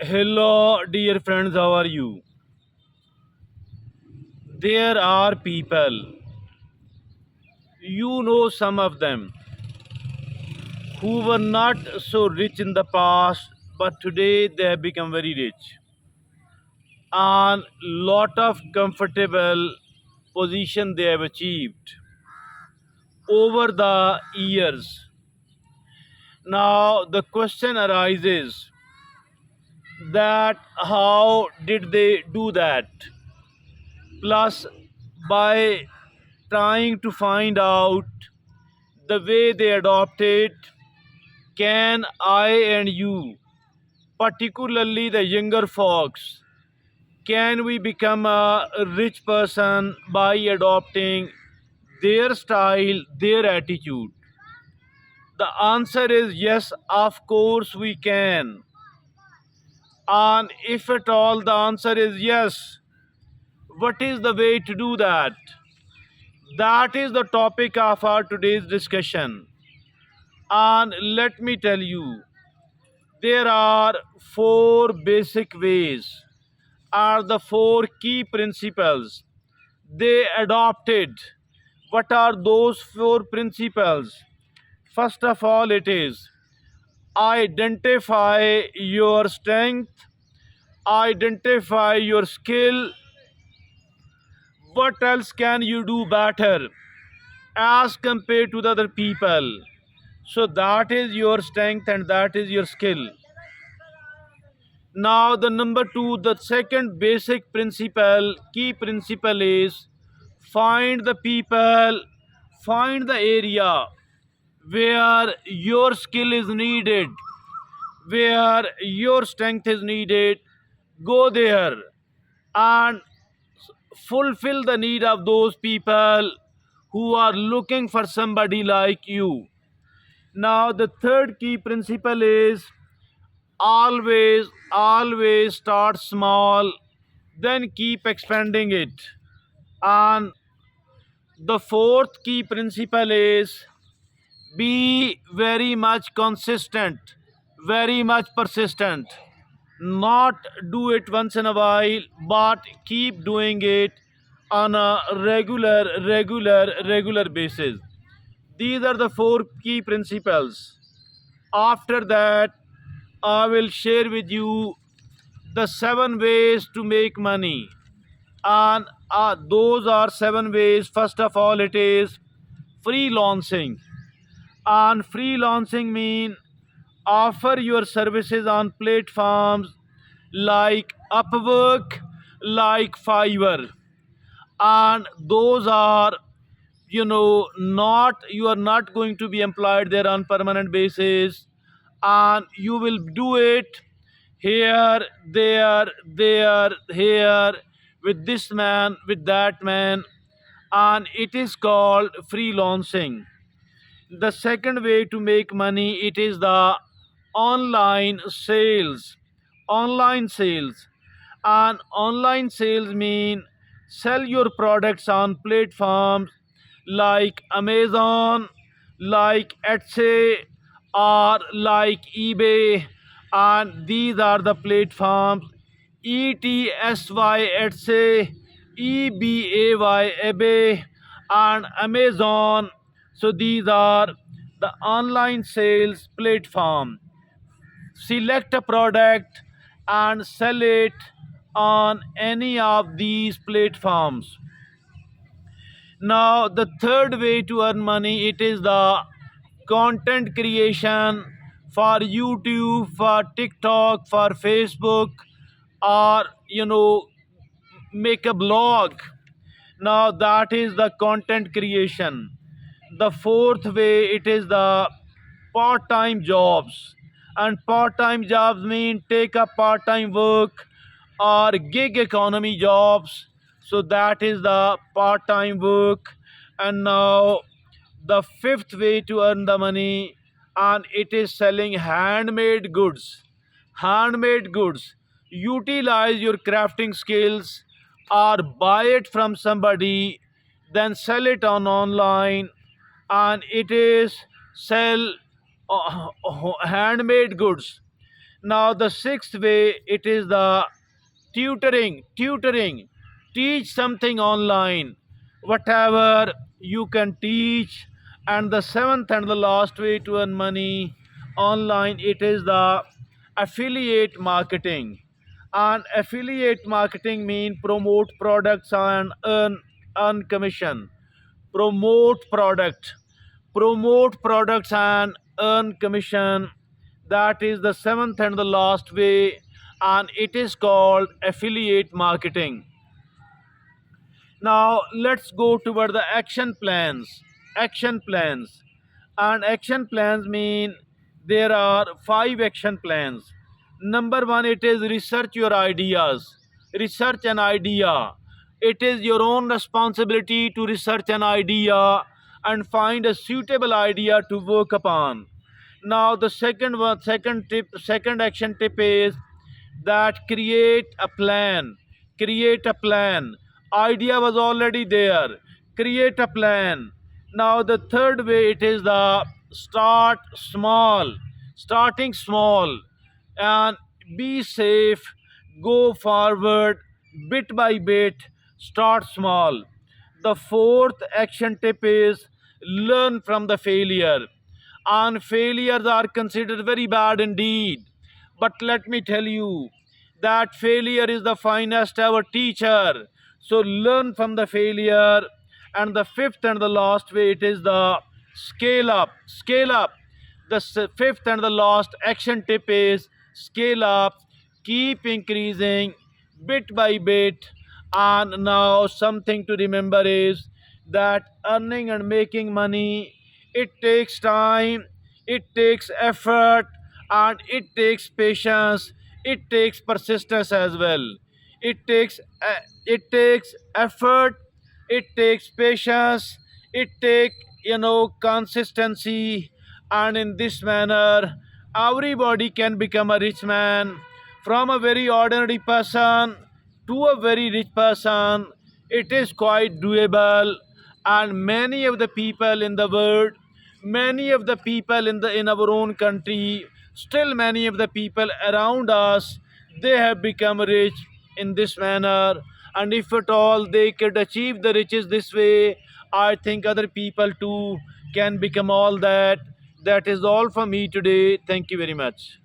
Hello, dear friends, how are you? There are people, you know some of them, who were not so rich in the past, but today they have become very rich. And lot of comfortable position they have achieved over the years. Now the question arises that how did they do that? Plus, by trying to find out the way they adopt it, can I and you, particularly the younger folks, can we become a rich person by adopting their style, their attitude? The answer is yes, of course we can. And if at all the answer is yes, what is the way to do that? That is the topic of our today's discussion. And let me tell you, there are four basic ways, are the four key principles they adopted. What are those four principles? First of all, it is identify your strength, identify your skill. What else can you do better as compared to the other people? So that is your strength and that is your skill. Now, the number two, the second basic principle, key principle is find the people, find the area where your skill is needed, where your strength is needed. Go there and fulfill the need of those people who are looking for somebody like you. Now, the third key principle is always start small, then keep expanding it. And the fourth key principle is be very much consistent, very much persistent. Not do it once in a while, but keep doing it on a regular basis. These are the four key principles. After that, I will share with you the seven ways to make money. And those are seven ways. First of all, it is freelancing. And freelancing mean offer your services on platforms like Upwork, like Fiverr. And those are, not, you are not going to be employed there on permanent basis, and you will do it here, here, with this man, with that man, and it is called freelancing. The second way to make money, it is the online sales. Online sales. And online sales mean sell your products on platforms like Amazon, like Etsy, or like eBay. And these are the platforms: ETSY Etsy, EBAY eBay, and Amazon. So these are the online sales platform. Select a product and sell it on any of these platforms. Now, the third way to earn money, it is the content creation for YouTube, for TikTok, for Facebook, or make a blog. Now that is the content creation. The fourth way, it is the part-time jobs. And part-time jobs mean take up part-time work or gig economy jobs. So that is the part-time work. And now the fifth way to earn the money, and it is selling handmade goods. Handmade goods. Utilize your crafting skills or buy it from somebody, then sell it on online, and it is sell handmade goods. Now the sixth way, it is the tutoring. Teach something online, whatever you can teach. And the seventh and the last way to earn money online, it is the affiliate marketing. And affiliate marketing mean promote products and earn commission. Promote product, promote products and earn commission. That is the seventh and the last way, and it is called affiliate marketing. Now let's go toward the action plans. Action plans. And action plans mean there are five action plans. Number one, it is research your ideas. Research an idea. It is your own responsibility to research an idea and find a suitable idea to work upon. Now the second action tip is that create a plan. Create a plan. Idea was already there. Create a plan. Now the third way, it is the start small. Starting small and be safe. Go forward bit by bit. Start small. The fourth action tip is learn from the failure. And failures are considered very bad indeed. But let me tell you that failure is the finest ever teacher. So learn from the failure. And the fifth and the last way, it is the scale up. Scale up. The fifth and the last action tip is scale up. Keep increasing bit by bit. And now something to remember is that earning and making money, it takes time, it takes effort, and it takes patience, it takes persistence as well. It takes effort, it takes patience, it takes consistency. And in this manner everybody can become a rich man. From a very ordinary person to a very rich person, it is quite doable. And many of the people in the world, many of the people in our own country, still many of the people around us, they have become rich in this manner. And if at all they could achieve the riches this way, I think other people too can become all that. That is all for me today. Thank you very much.